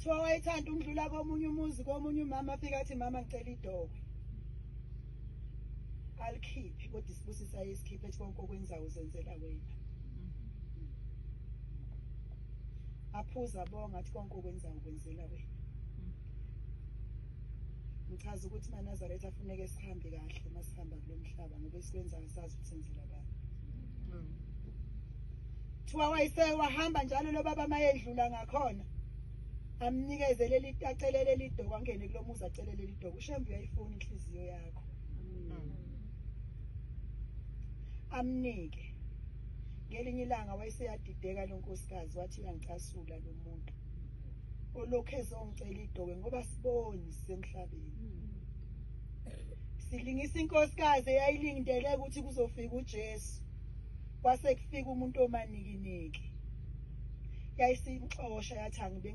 Thiwa wayethanda undlula komunye umuzi komunye umama afika athi mama ngicela idokwe. Alikhiphe kodwa isibusisa ayisikhiphe ethi konke okwenzayo uzenzela wena. Aphuza bonga athi konke okwenzayo ukwenzela wena. Ngichaza ukuthi uMaNazaretha afuneke sihambe kahle masihamba kulo mhlaba ngoba esikwenzayo sazi ukuthi senzela bani. Thiwa wahamba njalo lo baba mayedlula ngakhona. Amnikeze leli acele leli doko angene kulo muzi acele leli doko. Ushembe uyayifuna inhliziyo yakho. Amnike. Ngelinye ilanga wayeseyadideka lo nkosikazi wathi uyangicasula lo muntu. Olokhu ezongicela idokwe ngoba siboni sisemhlabeni. Silingisa inkosikazi eyayilindele ukuthi kuzofika uJesu. Kwase kufika umuntu omanikiniki. Yayisimxosha yathi angibe